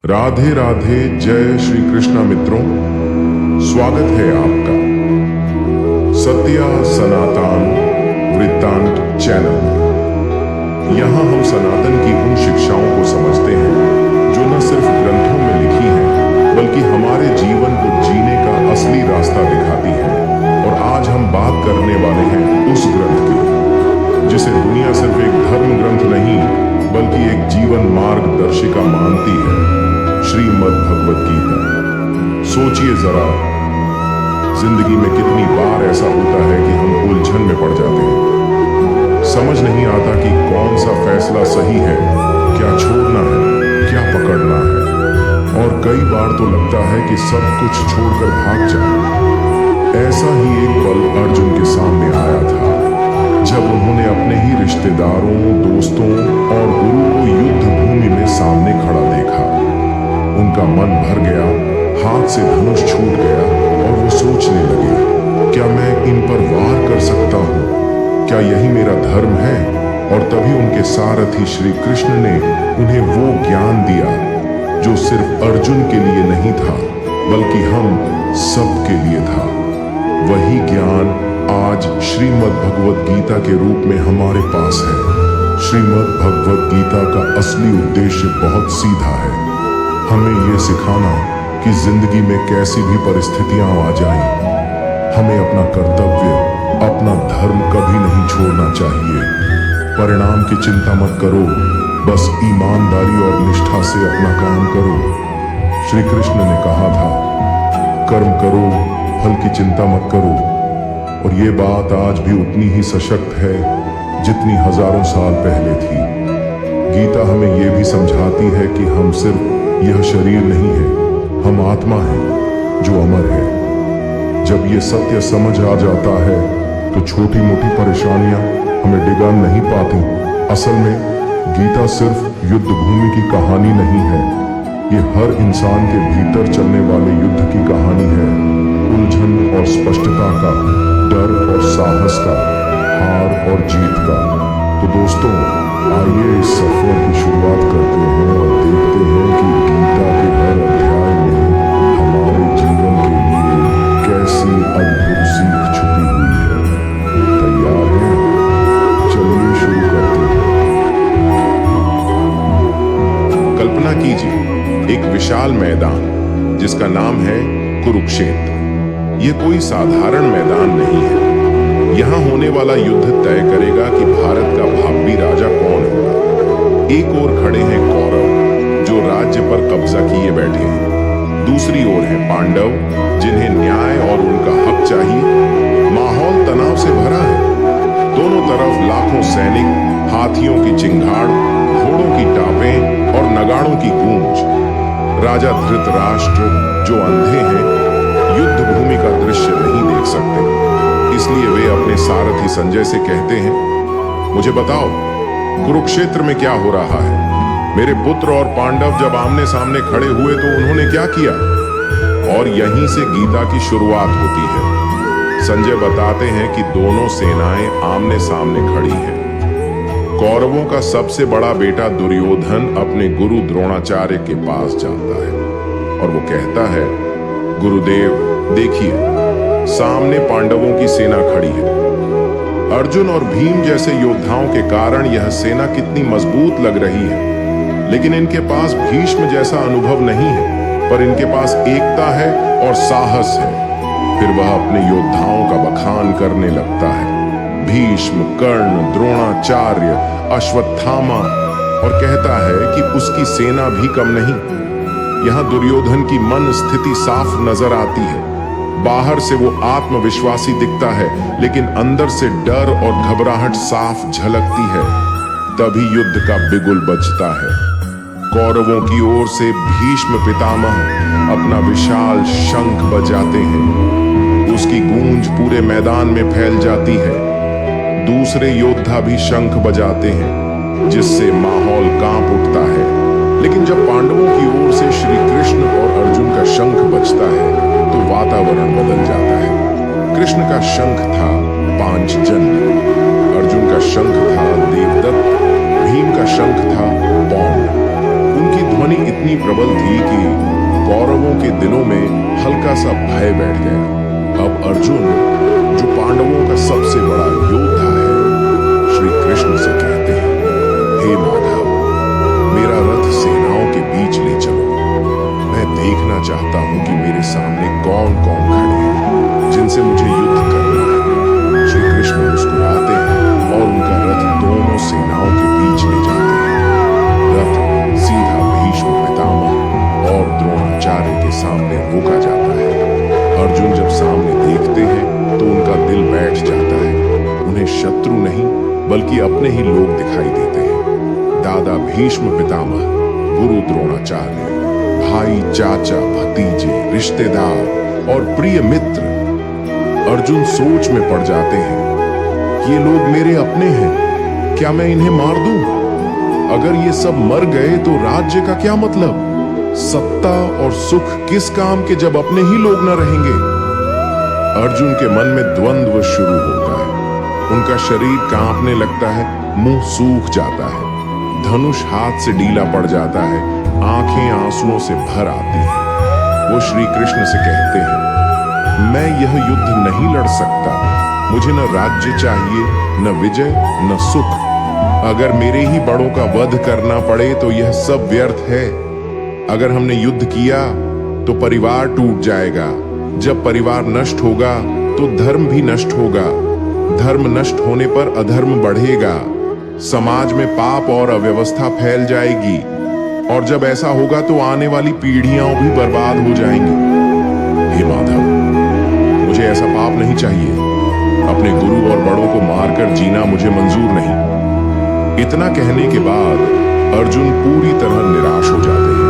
राधे राधे। जय श्री कृष्णा मित्रों, स्वागत है आपका सत्य सनातन वृत्तांत चैनल में। यहाँ हम सनातन की उन शिक्षाओं को समझते हैं जो न सिर्फ ग्रंथों में लिखी हैं बल्कि हमारे जीवन को जीने का असली रास्ता दिखाती हैं। और आज हम बात करने वाले हैं उस ग्रंथ की जिसे दुनिया सिर्फ एक धर्म ग्रंथ नहीं बल्कि एक जीवन मार्गदर्शिका मानती है, श्रीमद् भगवत गीता। सोचिए जरा, जिंदगी में कितनी बार ऐसा होता है कि हम उलझन में पड़ जाते हैं। समझ नहीं आता कि कौन सा फैसला सही है, क्या छोड़ना है, क्या पकड़ना है। और कई बार तो लगता है कि सब कुछ छोड़कर भाग जाए। ऐसा ही एक पल अर्जुन के सामने आया था जब उन्होंने अपने ही रिश्तेदारों, दोस्तों और गुरु को युद्ध भूमि में सामने खड़ा देखा। उनका मन भर गया, हाथ से धनुष छूट गया और वो सोचने लगे, क्या मैं इन पर वार कर सकता हूँ? क्या यही मेरा धर्म है? और तभी उनके सारथी श्री कृष्ण ने उन्हें वो ज्ञान दिया जो सिर्फ अर्जुन के लिए नहीं था बल्कि हम सब के लिए था। वही ज्ञान आज श्रीमद् भगवत गीता के रूप में हमारे पास है। श्रीमद् भगवत गीता का असली उद्देश्य बहुत सीधा है, हमें ये सिखाना कि जिंदगी में कैसी भी परिस्थितियां आ जाएं, हमें अपना कर्तव्य, अपना धर्म कभी नहीं छोड़ना चाहिए। परिणाम की चिंता मत करो, बस ईमानदारी और निष्ठा से अपना काम करो। श्री कृष्ण ने कहा था, कर्म करो, फल की चिंता मत करो। और ये बात आज भी उतनी ही सशक्त है जितनी हजारों साल पहले थी। गीता हमें ये भी समझाती है कि हम सिर्फ यह शरीर नहीं है, हम आत्मा हैं जो अमर है। जब ये सत्य समझ आ जाता है तो छोटी मोटी परेशानियां हमें डिगा नहीं पाती। असल में गीता सिर्फ युद्ध भूमि की कहानी नहीं है, ये हर इंसान के भीतर चलने वाले युद्ध की कहानी है। उलझन और स्पष्टता का, डर और साहस का, हार और जीत का। तो दोस्तों, आइए इस सफर की शुरुआत करते हैं और देखते हैं कि गीता के हर अध्याय में हमारे जीवन के लिए कैसी अद्भुत सीख छुपी हुई है। तैयार हैं? चलिए शुरू करते हैं। कल्पना कीजिए एक विशाल मैदान जिसका नाम है कुरुक्षेत्र। ये कोई साधारण मैदान नहीं है। यहाँ होने वाला युद्ध तय करेगा कि भारत का भावी राजा कौन होगा। एक ओर खड़े हैं कौरव जो राज्य पर कब्जा किए बैठे हैं, दूसरी ओर है पांडव जिन्हें न्याय और उनका हक चाहिए। माहौल तनाव से भरा है, दोनों तरफ लाखों सैनिक, हाथियों की चिंगाड़, घोड़ों की टापें और नगाड़ों की गूंज। राजा धृतराष्ट्र जो अंधे हैं, युद्ध भूमि का दृश्य नहीं देख सकते, इसलिए वे अपने सारथी संजय से कहते हैं, मुझे बताओ कुरुक्षेत्र में क्या हो रहा है? मेरे पुत्र और पांडव जब आमने सामने खड़े हुए तो उन्होंने क्या किया? और यहीं से गीता की शुरुआत होती है। संजय बताते हैं कि दोनों सेनाएं आमने सामने खड़ी हैं। कौरवों का सबसे बड़ा बेटा दुर्योधन अपने गुरु द्रोणाचार्य के पास जाता है और वो कहता है, गुरुदेव देखिए, सामने पांडवों की सेना खड़ी है। अर्जुन और भीम जैसे योद्धाओं के कारण यह सेना कितनी मजबूत लग रही है, लेकिन इनके पास भीष्म जैसा अनुभव नहीं है, पर इनके पास एकता है और साहस है। फिर वह अपने योद्धाओं का बखान करने लगता है, भीष्म, कर्ण, द्रोणाचार्य, अश्वत्थामा, और कहता है कि उसकी सेना भी कम नहीं। यहाँ दुर्योधन की मन स्थिति साफ नजर आती है। बाहर से वो आत्मविश्वासी दिखता है, लेकिन अंदर से डर और घबराहट साफ झलकती है। तभी युद्ध का बिगुल बजता है। कौरवों की ओर से भीष्म पितामह अपना विशाल शंख बजाते हैं, उसकी गूंज पूरे मैदान में फैल जाती है। दूसरे योद्धा भी शंख बजाते हैं, जिससे माहौल कांप उठता है। लेकिन जब पांडवों की ओर से श्री कृष्ण और अर्जुन का शंख बजता है तो वातावरण बदल जाता है। कृष्ण का शंख था पांचजन्य, का शंख था देवदत्त, भीम का शंख था पौंड। उनकी ध्वनि ध्वनि इतनी प्रबल थी कि कौरवों के दिलों में हल्का सा भय बैठ गया। अब अर्जुन, जो पांडवों का सबसे बड़ा योद्धा है, श्री कृष्ण से कहते हैं, हे माधव, मेरा रथ सेनाओं के बीच ले चलो। मैं देखना चाहता हूं कि मेरे सामने कौन कौन खड़े हैं जिनसे मुझे युद्ध करना है। श्री कृष्ण मुस्कुराते हैं और उनका रथ दोनों सेनाओं के बीच ले जाते हैं। रथ सीधा भीष्म पितामह और द्रोणाचार्य के सामने रोका जाता है। अर्जुन जब सामने देखते हैं तो उनका दिल बैठ जाता है। उन्हें शत्रु नहीं बल्कि अपने ही लोग दिखाई देते हैं। दादा भीष्म पितामह, गुरु द्रोणाचार्य, भाई, चाचा, भतीजे, रिश्तेदार और प्रिय मित्र। अर्जुन सोच में पड़ जाते हैं कि ये लोग मेरे अपने हैं, क्या मैं इन्हें मार दूं? अगर ये सब मर गए तो राज्य का क्या मतलब? सत्ता और सुख किस काम के जब अपने ही लोग न रहेंगे? अर्जुन के मन में द्वंद्व शुरू होता है। उनका शरीर कांपने लगता है, मुंह सूख जाता है, धनुष हाथ से ढीला पड़ जाता है, आंखें आंसुओं से भर आती हैं। वो श्री कृष्ण से कहते हैं, मैं यह युद्ध नहीं लड़ सकता। मुझे न राज्य चाहिए, न विजय, न सुख। अगर मेरे ही बड़ों का वध करना पड़े तो यह सब व्यर्थ है। अगर हमने युद्ध किया तो परिवार टूट जाएगा। जब परिवार नष्ट होगा तो धर्म भी नष्ट होगा। धर्म नष्ट होने पर अधर्म बढ़ेगा। समाज में पाप और अव्यवस्था फैल जाएगी। और जब ऐसा होगा तो आने वाली पीढ़ियां भी बर्बाद हो जाएंगी। हे माधव, मुझे ऐसा पाप नहीं चाहिए। अपने गुरु और बड़ों को मारकर जीना मुझे मंजूर नहीं। इतना कहने के बाद अर्जुन पूरी तरह निराश हो जाते हैं।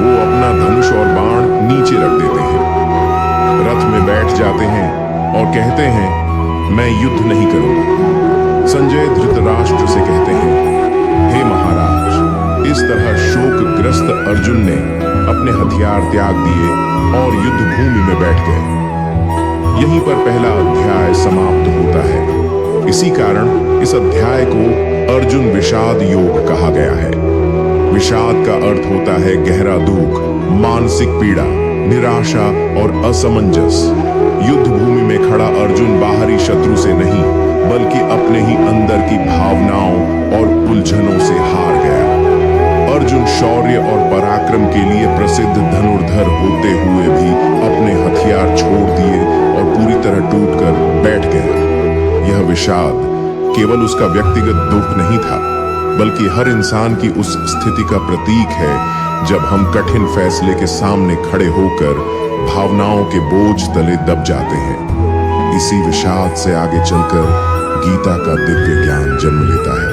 वो अपना धनुष और बाण नीचे रख देते हैं, रथ में बैठ जाते हैं और कहते हैं, मैं युद्ध नहीं करूंगा। संजय धृतराष्ट्र से कहते हैं, हे महाराज, इस तरह शोकग्रस्त अर्जुन ने अपने हथियार त्याग दिए और युद्ध भूमि में बैठ गए। यहीं पर पहला अध्याय समाप्त होता है। इसी कारण इस अध्याय को अर्जुन विषाद योग कहा गया है। विषाद का अर्थ होता है गहरा दुख, मानसिक पीड़ा, निराशा और असमंजस। युद्ध भूमि में खड़ा अर्जुन बाहरी शत्रु से नहीं बल्कि अपने ही अंदर की भावनाओं और उलझनों से हार गया। अर्जुन शौर्य और पराक्रम के लिए प्रसिद्ध धनुर्धर होते हुए भी अपने हथियार छोड़ दिए और पूरी तरह टूटकर बैठ गया। यह विषाद केवल उसका व्यक्तिगत दुख नहीं था, बल्कि हर इंसान की उस स्थिति का प्रतीक है जब हम कठिन फैसले के सामने खड़े होकर भावनाओं के बोझ तले दब जाते हैं। इसी विषाद से आगे चलकर गीता का दिव्य ज्ञान जन्म लेता है।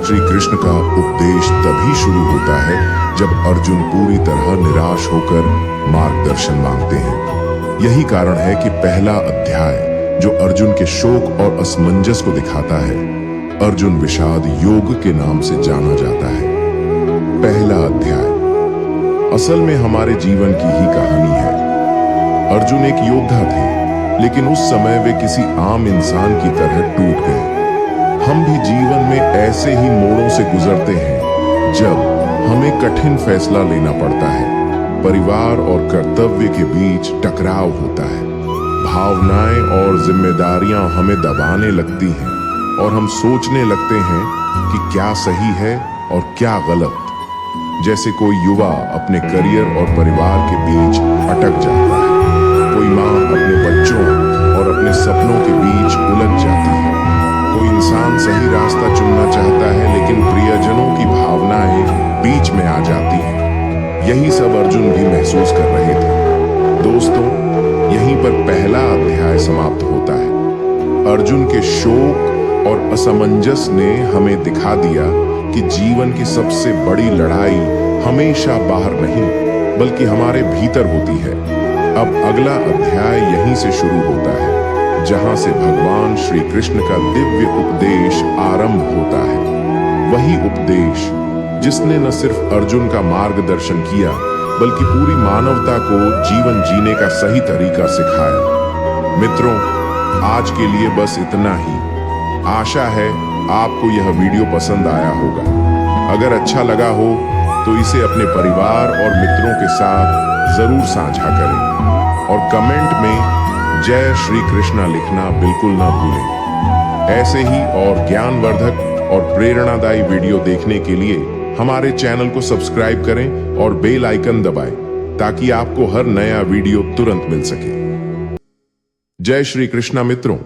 श्री कृष्ण का उपदेश तभी शुरू होता है जब अर्जुन पूरी तरह निराश होकर मार्गदर्शन मांगते हैं। यही कारण है कि पहला अध्याय जो अर्जुन के शोक और असमंजस को दिखाता है, अर्जुन विषाद योग के नाम से जाना जाता है। पहला अध्याय असल में हमारे जीवन की ही कहानी है। अर्जुन एक योद्धा थे, लेकिन उस समय वे किसी आम इंसान की तरह टूट गए। हम भी जीवन में ऐसे ही मोड़ों से गुजरते हैं जब हमें कठिन फैसला लेना पड़ता है। परिवार और कर्तव्य के बीच टकराव होता है। भावनाएं और जिम्मेदारियां हमें दबाने लगती हैं और हम सोचने लगते हैं कि क्या सही है और क्या गलत। जैसे कोई युवा अपने करियर और परिवार के बीच अटक जाता है। कोई माँ अपने बच्चों और अपने सपनों के बीच उलझ जाती है। कोई इंसान सही रास्ता चुनना चाहता है, लेकिन प्रियजनों की भावनाएं बीच में आ जाती हैं। यही सब अर्जुन भी महसूस कर रहे थे। दोस्तों, यहीं पर पहला अध्याय समाप्त होता है। अर्जुन के शोक और असमंजस ने हमें दिखा दिया कि जीवन की सबसे बड़ी लड़ाई हमेशा बाहर नहीं बल्कि हमारे भीतर होती है। अब अगला अध्याय यहीं से शुरू होता है, जहां से भगवान श्री कृष्ण का दिव्य उपदेश आरंभ होता है। वही उपदेश जिसने न सिर्फ अर्जुन का मार्गदर्शन किया बल्कि पूरी मानवता को जीवन जीने का सही तरीका सिखाया। मित्रों, आज के लिए बस इतना ही। आशा है आपको यह वीडियो पसंद आया होगा। अगर अच्छा लगा हो तो इसे अपने परिवार और मित्रों के साथ जरूर साझा करें और कमेंट में जय श्री कृष्णा लिखना बिल्कुल ना भूलें। ऐसे ही और ज्ञानवर्धक और प्रेरणादायी वीडियो देखने के लिए हमारे चैनल को सब्सक्राइब करें और बेल आइकन दबाएं ताकि आपको हर नया वीडियो तुरंत मिल सके। जय श्री कृष्णा मित्रों।